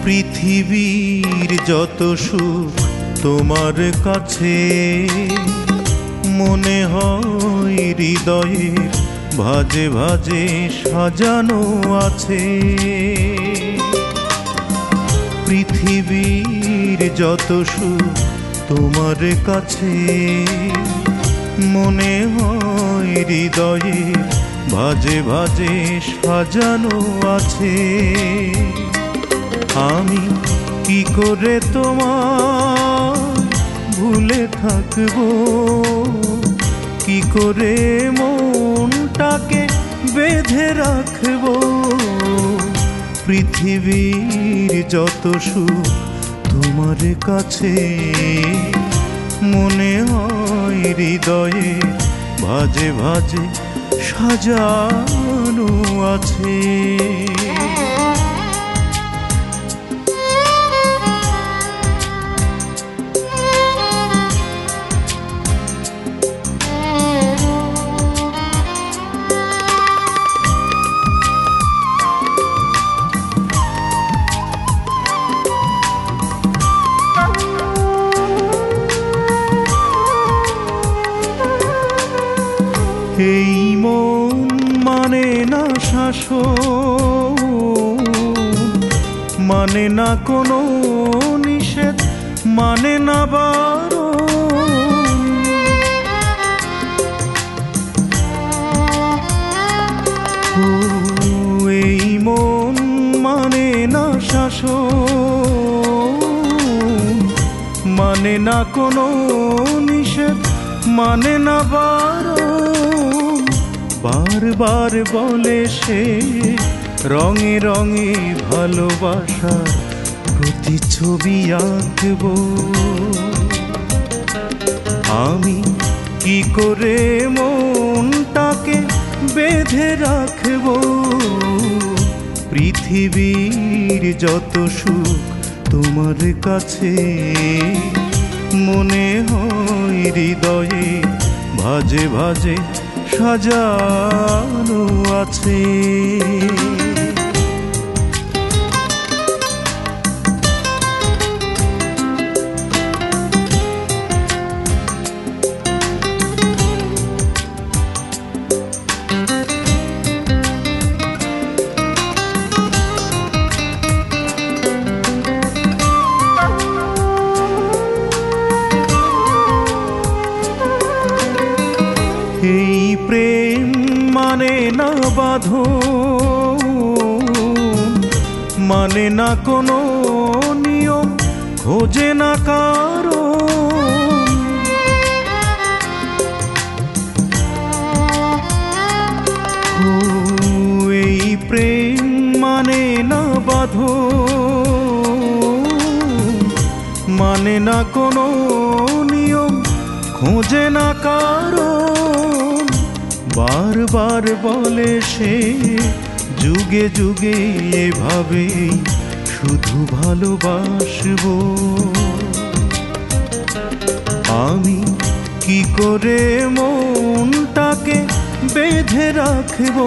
পৃথিবীর যত সুখ তোমার কাছে, মনে হয় হৃদয়ে ভাজে ভাজে সাজানো আছে। পৃথিবীর যত সুখ তোমার কাছে, মনে হয় হৃদয়ে ভাজে ভাজে সাজানো আছে। আমি কি করে তোমার ভুলে থাকবো, কি করে মনটাকে বেঁধে রাখবো। পৃথিবীর যত সুখ তোমার কাছে, মনে হয় হৃদয়ে ভাজে ভাজে সাজানো আছে। এই মন মানে না শাসন, মানে না কোনো নিষেধ, মানে না বারণ। এই মন মানে না শাসন, মানে না কোনো নিষেধ, মানে না বারণ। বারবার বলে সে রঙে রঙে ভালোবাসার প্রতিছবি আঁকব। আমি কি করে মনটাকে বেঁধে রাখব। পৃথিবীর যত সুখ তোমার কাছে, মনে হয় হৃদয়ে ভাজে ভাজে সাজানো আছে। এই প্রেম মানে না বাঁধন, মানে না কোনো নিয়ম, খোঁজে না কারণ। এই প্রেম মানে না বাঁধন, মানে না কোনো নিয়ম, খোঁজে না কারণ। বারবার বলে সে যুগে যুগে এভাবে শুধু ভালোবাসবো। আমি কি করে মনটাকে বেঁধে রাখবো।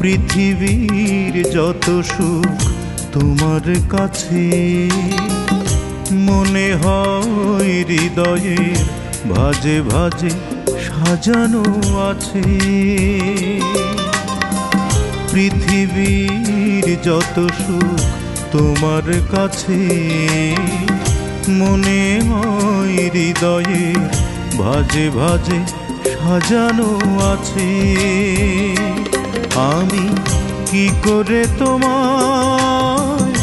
পৃথিবীর যত সুখ তোমার কাছে, মনে হয় হৃদয়ে ভাজে ভাজে সাজানো আছে। পৃথিবীর যত সুখ তোমার কাছে, মনে হয় হৃদয়ে ভাজে ভাজে সাজানো আছে। আমি কি করে তোমায়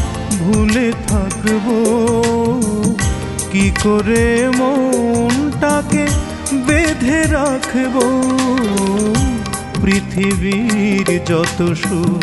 ভুলে থাকবো, কি করে মনটাকে বেঁধে রাখবো। পৃথিবীর যত সুখ